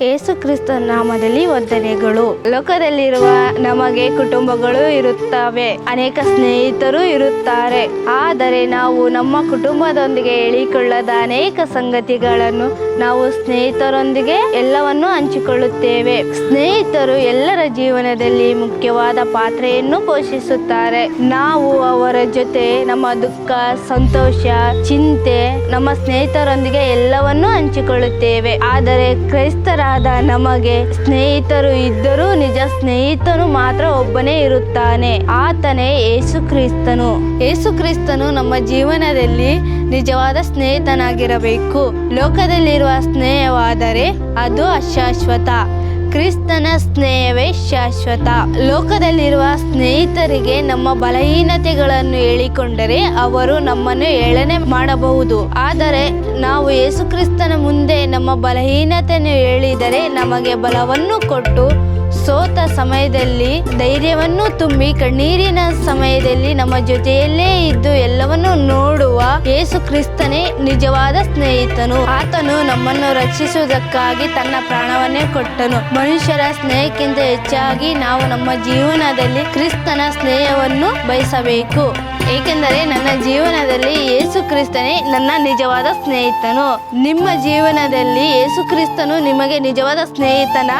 ಯೇಸು ಕ್ರಿಸ್ತನ ನಾಮದಲ್ಲಿ ವಂದನೆಗಳು. ಲೋಕದಲ್ಲಿರುವ ನಮಗೆ ಕುಟುಂಬಗಳು ಇರುತ್ತವೆ, ಅನೇಕ ಸ್ನೇಹಿತರು ಇರುತ್ತಾರೆ. ಆದರೆ ನಾವು ನಮ್ಮ ಕುಟುಂಬದೊಂದಿಗೆ ಹೇಳಿಕೊಳ್ಳದ ಅನೇಕ ಸಂಗತಿಗಳನ್ನು ನಾವು ಸ್ನೇಹಿತರೊಂದಿಗೆ ಎಲ್ಲವನ್ನು ಹಂಚಿಕೊಳ್ಳುತ್ತೇವೆ. ಸ್ನೇಹಿತರು ಎಲ್ಲರ ಜೀವನದಲ್ಲಿ ಮುಖ್ಯವಾದ ಪಾತ್ರೆಯನ್ನು ಪೋಷಿಸುತ್ತಾರೆ. ನಾವು ಅವರ ಜೊತೆ ನಮ್ಮ ದುಃಖ, ಸಂತೋಷ, ಚಿಂತೆ ನಮ್ಮ ಸ್ನೇಹಿತರೊಂದಿಗೆ ಎಲ್ಲವನ್ನು ಹಂಚಿಕೊಳ್ಳುತ್ತೇವೆ. ಆದರೆ ಕ್ರೈಸ್ತರಾದ ನಮಗೆ ಸ್ನೇಹಿತರು ಇದ್ದರೂ ನಿಜ ಸ್ನೇಹಿತನು ಮಾತ್ರ ಒಬ್ಬನೇ ಇರುತ್ತಾನೆ, ಆತನೇ ಯೇಸು ಕ್ರಿಸ್ತನು. ಯೇಸು ಕ್ರಿಸ್ತನು ನಮ್ಮ ಜೀವನದಲ್ಲಿ ನಿಜವಾದ ಸ್ನೇಹಿತನಾಗಿರಬೇಕು. ಲೋಕದಲ್ಲಿರುವ ಸ್ನೇಹವಾದರೆ ಅದು ಅಶಾಶ್ವತ, ಕ್ರಿಸ್ತನ ಸ್ನೇಹವೇ ಶಾಶ್ವತ. ಲೋಕದಲ್ಲಿರುವ ಸ್ನೇಹಿತರಿಗೆ ನಮ್ಮ ಬಲಹೀನತೆಗಳನ್ನು ಹೇಳಿಕೊಂಡರೆ ಅವರು ನಮ್ಮನ್ನು ಏಳನೆ ಮಾಡಬಹುದು. ಆದರೆ ನಾವು ಯೇಸು ಕ್ರಿಸ್ತನ ಮುಂದೆ ನಮ್ಮ ಬಲಹೀನತೆಯನ್ನು ಹೇಳಿದರೆ ನಮಗೆ ಬಲವನ್ನು ಕೊಟ್ಟು, ಸೋತ ಸಮಯದಲ್ಲಿ ಧೈರ್ಯವನ್ನು ತುಂಬಿ, ಕಣ್ಣೀರಿನ ಸಮಯದಲ್ಲಿ ನಮ್ಮ ಜೊತೆಯಲ್ಲೇ ಇದ್ದು ಎಲ್ಲವನ್ನು ನೋಡುವ ಯೇಸು ಕ್ರಿಸ್ತನೇ ನಿಜವಾದ ಸ್ನೇಹಿತನು. ಆತನು ನಮ್ಮನ್ನು ರಕ್ಷಿಸುವುದಕ್ಕಾಗಿ ತನ್ನ ಪ್ರಾಣವನ್ನೇ ಕೊಟ್ಟನು. ಮನುಷ್ಯರ ಸ್ನೇಹಕ್ಕಿಂತ ಹೆಚ್ಚಾಗಿ ನಾವು ನಮ್ಮ ಜೀವನದಲ್ಲಿ ಕ್ರಿಸ್ತನ ಸ್ನೇಹವನ್ನು ಬಯಸಬೇಕು, ಏಕೆಂದರೆ ನನ್ನ ಜೀವನದಲ್ಲಿ ಯೇಸು ಕ್ರಿಸ್ತನೇ ನನ್ನ ನಿಜವಾದ ಸ್ನೇಹಿತನು. ನಿಮ್ಮ ಜೀವನದಲ್ಲಿ ಯೇಸು ಕ್ರಿಸ್ತನು ನಿಮಗೆ ನಿಜವಾದ ಸ್ನೇಹಿತನ?